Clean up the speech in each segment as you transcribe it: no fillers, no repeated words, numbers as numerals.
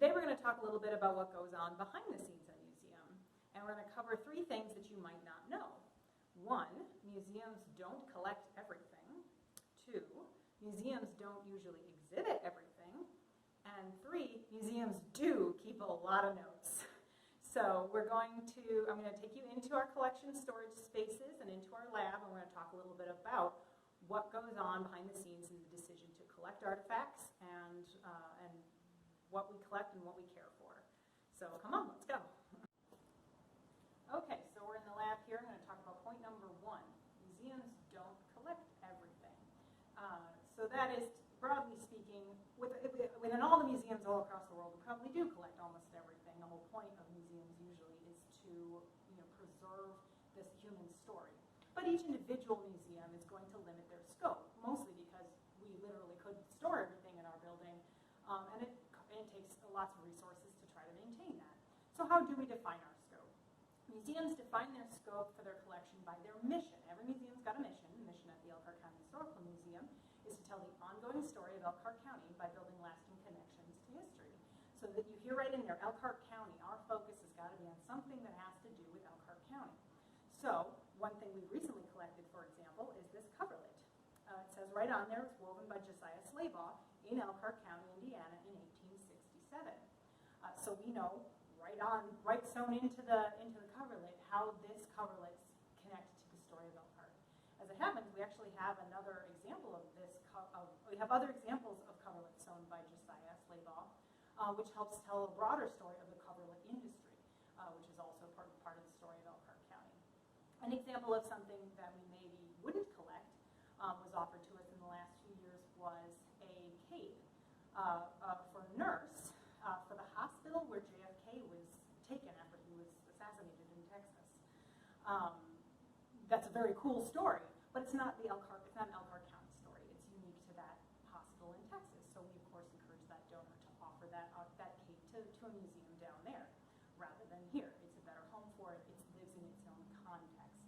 Today we're going to talk a little bit about what goes on behind the scenes at a museum. And we're going to cover 3 things that you might not know. 1, museums don't collect everything. 2, museums don't usually exhibit everything. And 3, museums do keep a lot of notes. So I'm going to take you into our collection storage spaces and into our lab, and we're going to talk a little bit about what goes on behind the scenes in the decision to collect artifacts and what we collect and what we care for. So come on, let's go. Okay, so we're in the lab here. I'm going to talk about point number 1. Museums don't collect everything. So that is, broadly speaking, within all the museums all across the world, we probably do collect almost everything. The whole point of museums usually is to preserve this human story. But each individual museum is going to limit their scope, mostly because we literally couldn't store everything in our building, and it takes lots of resources to try to maintain that. So how do we define our scope? Museums define their scope for their collection by their mission. Every museum's got a mission. The mission at the Elkhart County Historical Museum is to tell the ongoing story of Elkhart County by building lasting connections to history. So that you hear right in there, Elkhart County, our focus has got to be on something that has to do with Elkhart County. So one thing we recently collected, for example, is this coverlet. It says right on there, it's woven by Josiah Slaybaugh in Elkhart County, Indiana in 1867. So we know right sewn into the coverlet how this coverlet connects to the story of Elkhart. As it happens, we actually have another example of this. We have other examples of coverlet sewn by Josiah Slaybaugh, which helps tell a broader story of the coverlet industry, which is also part of the story of Elkhart County. An example of something that we maybe wouldn't collect was offered to us in the last few years was a cape for a nurse for the hospital where JFK was taken after he was assassinated in Texas. That's a very cool story, but it's not an Elkhart County story. It's unique to that hospital in Texas. So we, of course, encourage that donor to offer that cape to a museum down there rather than here. It's a better home for it. It lives in its own context.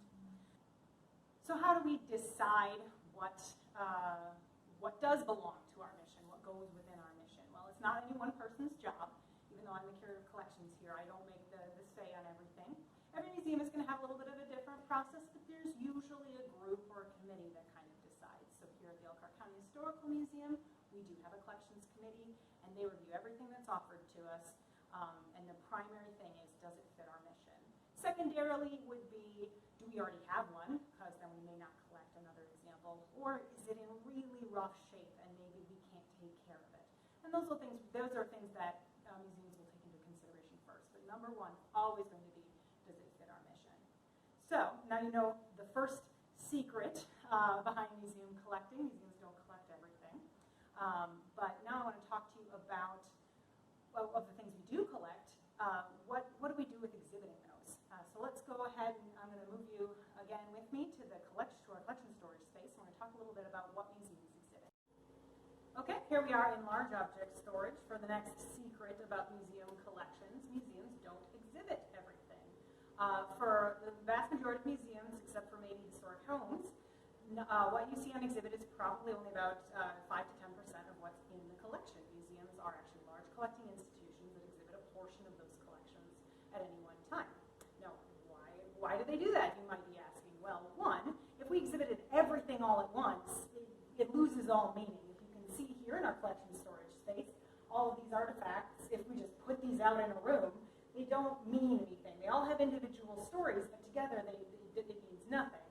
So how do we decide what does belong to our mission, what goes within our mission? Well, it's not any one person's job. Even though I'm the Curator of Collections here, I don't make the say on everything. Every museum is going to have a little bit of a different process, but there's usually a group or a committee that kind of decides. So here at the Elkhart County Historical Museum, we do have a collections committee, and they review everything that's offered to us. And the primary thing is, does it fit our mission? Secondarily would be, do we already have one? Because then we may not collect another example. Or is it in really rough shape and maybe we can't take care of it? And those are things that museums will take into consideration first. But number 1, always going to be, does it fit our mission? So now you know the first secret behind museum collecting. Museums don't collect everything. But now I want to talk to you about, of the things we do collect, what do we do with exhibiting those? So let's go ahead, and I'm going to move you again with me to our collection storage space. We're going to talk a little bit about what museums exhibit. Okay, here we are in large object storage for the next secret about museum collections. Museums don't exhibit everything. For the vast majority of museums, except for maybe historic homes, what you see on exhibit is probably only about 5 to 10% of what's in the collection. Museums are actually large collecting institutions that exhibit a portion of those collections at any one time. Now, why do they do that, you might be asking? Well, 1, if we exhibited everything all at once, it loses all meaning. If you can see here in our collection storage space, all of these artifacts, if we just put these out in a room, they don't mean anything. They all have individual stories, but together it means nothing.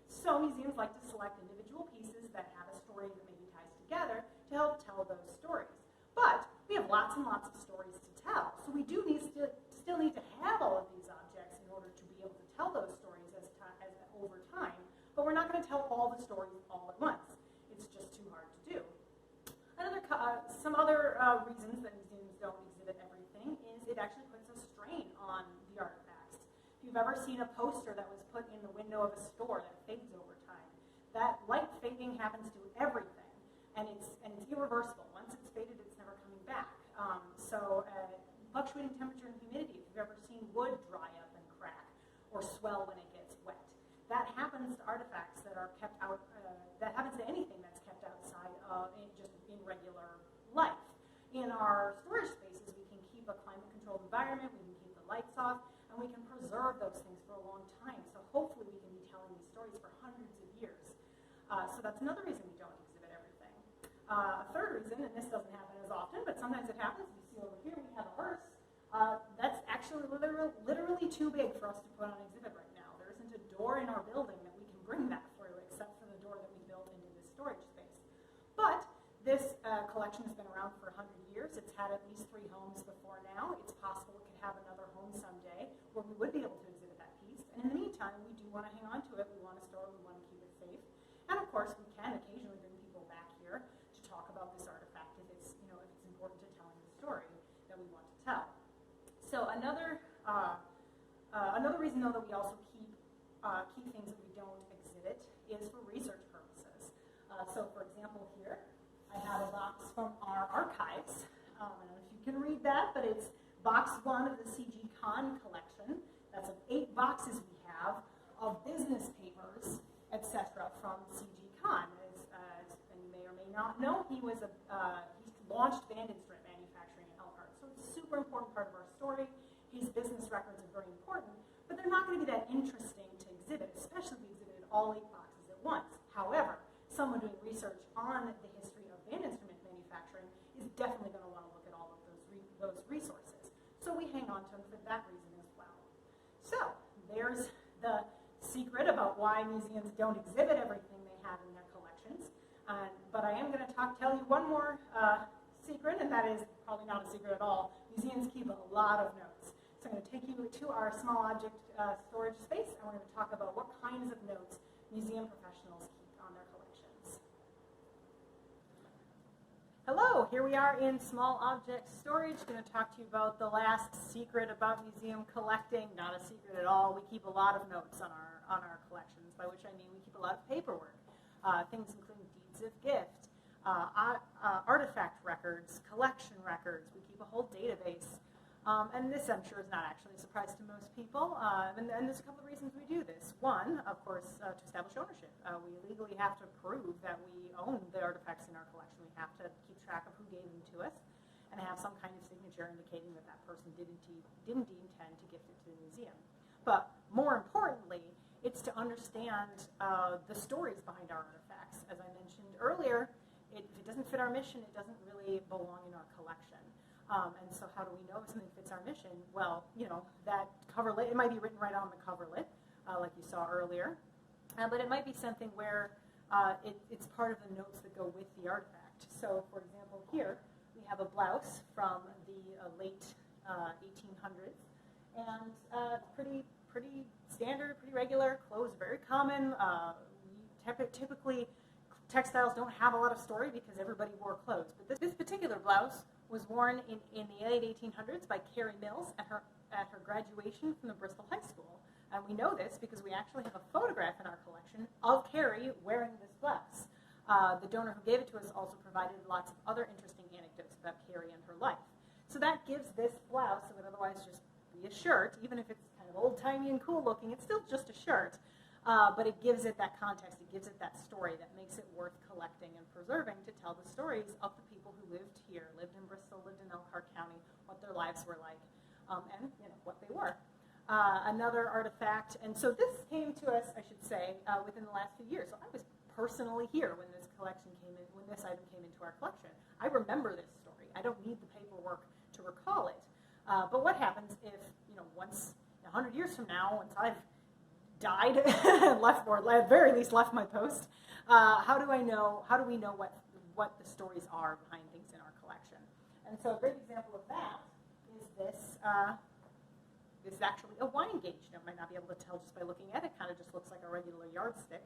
So museums like to select individual pieces that have a story that maybe ties together to help tell those stories. But we have lots and lots of stories to tell, so we do still need to have all of these objects in order to be able to tell those stories over time, but we're not going to tell all the stories all at once. It's just too hard to do. Some other reasons that museums don't exhibit everything is it actually puts a strain on the artifacts. If you've ever seen a poster that was put in the window of a store that fades over time, that light fading happens to everything, and it's irreversible. Once it's faded, it's never coming back. Fluctuating temperature and humidity, if you've ever seen wood dry up and crack or swell when it gets wet, that happens to artifacts that are kept out, that happens to anything that's kept outside just in regular life. In our storage spaces, we can environment, we can keep the lights off, and we can preserve those things for a long time. So hopefully we can be telling these stories for hundreds of years. So that's another reason we don't exhibit everything. A third reason, and this doesn't happen as often, but sometimes it happens, you see over here we have a hearse. That's actually literally too big for us to put on exhibit right now. There isn't a door in our building that we can bring that through, except for the door that we built into this storage space. But this collection has been around for 100 years. It's had at least 3 homes before now. It's possible it could have another home someday where we would be able to exhibit that piece. And in the meantime, we do want to hang on to it. We want to store it. We want to keep it safe. And of course, we can occasionally bring people back here to talk about this artifact if it's, if it's important to telling the story that we want to tell. So another reason, though, that we also keep things that we don't exhibit is for research purposes. So, for example, here I have a box from our archives. I don't know if you can read that, but it's box 1 of the CG Con collection. That's 8 boxes we have of business papers, etc., from CG Con. As you may or may not know, he launched band instrument manufacturing in Elkhart. So it's a super important part of our story. His business records are very important, but they're not going to be that interesting to exhibit, especially if we exhibited all 8 boxes at once. However, someone doing research on the history of band instrument manufacturing is definitely going to want to look at all of those resources. So we hang on to them for that reason as well. So there's the secret about why museums don't exhibit everything they have in their collections. But I am going to tell you one more secret, and that is probably not a secret at all. Museums keep a lot of notes. So I'm going to take you to our small object storage space, and we're going to talk about what kinds of notes museum professionals keep on their collections. Hello, here we are in small object storage. I'm going to talk to you about the last secret about museum collecting. Not a secret at all. We keep a lot of notes on our collections, by which I mean we keep a lot of paperwork. Things including deeds of gift, artifact records, collection records. We keep a whole database. And this, I'm sure, is not actually a surprise to most people. And there's a couple of reasons we do this. One, of course, to establish ownership. We legally have to prove that we own the artifacts in our collection. We have to keep track of who gave them to us and have some kind of signature indicating that that person didn't intend to gift it to the museum. But more importantly, it's to understand the stories behind our artifacts. As I mentioned earlier, if it doesn't fit our mission, it doesn't really belong in our collection. And so how do we know if something fits our mission? Well, that coverlet, it might be written right on the coverlet, like you saw earlier. But it might be something where it's part of the notes that go with the artifact. So, for example, here we have a blouse from the late 1800s. And pretty standard, pretty regular, clothes are very common. Typically, textiles don't have a lot of story because everybody wore clothes. But this particular blouse was worn in the late 1800s by Carrie Mills at her graduation from the Bristol High School. And we know this because we actually have a photograph in our collection of Carrie wearing this blouse. The donor who gave it to us also provided lots of other interesting anecdotes about Carrie and her life. So that gives this blouse, that would otherwise just be a shirt, even if it's kind of old-timey and cool looking, it's still just a shirt. But it gives it that context, it gives it that story that makes it worth collecting and preserving to tell the stories of the people who lived here, lived in Bristol, lived in Elkhart County, what their lives were like, and what they were. Another artifact, and so this came to us, I should say, within the last few years. So I was personally here when this collection came in, when this item came into our collection. I remember this story. I don't need the paperwork to recall it. But what happens if, once 100 years from now, once I've died, left, or at the very least left my post, how do we know what the stories are behind things in our collection? And so a great example of that is this. This is actually a wine gauge. You might not be able to tell just by looking at it. It kind of just looks like a regular yardstick.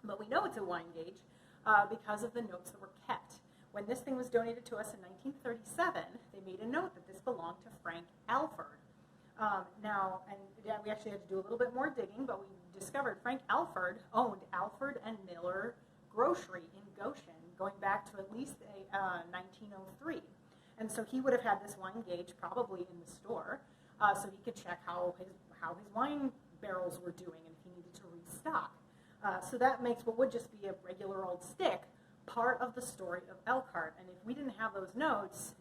But we know it's a wine gauge because of the notes that were kept. When this thing was donated to us in 1937, they made a note that this belonged to Frank Alford. We actually had to do a little bit more digging, but we discovered Frank Alford owned Alford and Miller Grocery in Goshen, going back to at least 1903. And so he would have had this wine gauge probably in the store, so he could check how his wine barrels were doing and if he needed to restock. So that makes what would just be a regular old stick part of the story of Elkhart. And if we didn't have those notes,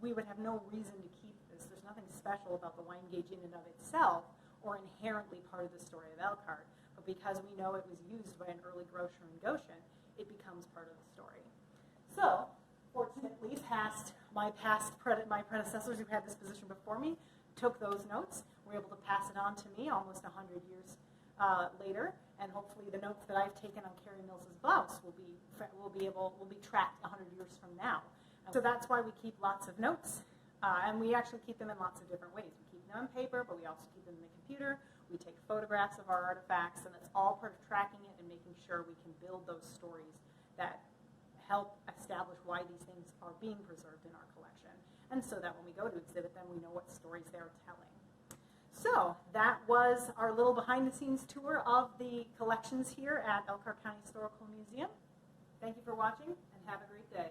we would have no reason to keep this. There's nothing special about the wine gauge in and of itself or inherently part of the story of Elkhart. But because we know it was used by an early grocer in Goshen, it becomes part of the story. So, fortunately, my predecessors who had this position before me took those notes, were able to pass it on to me almost 100 years later, and hopefully the notes that I've taken on Carrie Mills's blouse will be tracked 100 years from now. So that's why we keep lots of notes, and we actually keep them in lots of different ways. We keep them on paper, but we also keep them in the computer. We take photographs of our artifacts, and that's all part of tracking it and making sure we can build those stories that help establish why these things are being preserved in our collection, and so that when we go to exhibit them, we know what stories they're telling. So that was our little behind-the-scenes tour of the collections here at Elkhart County Historical Museum. Thank you for watching, and have a great day.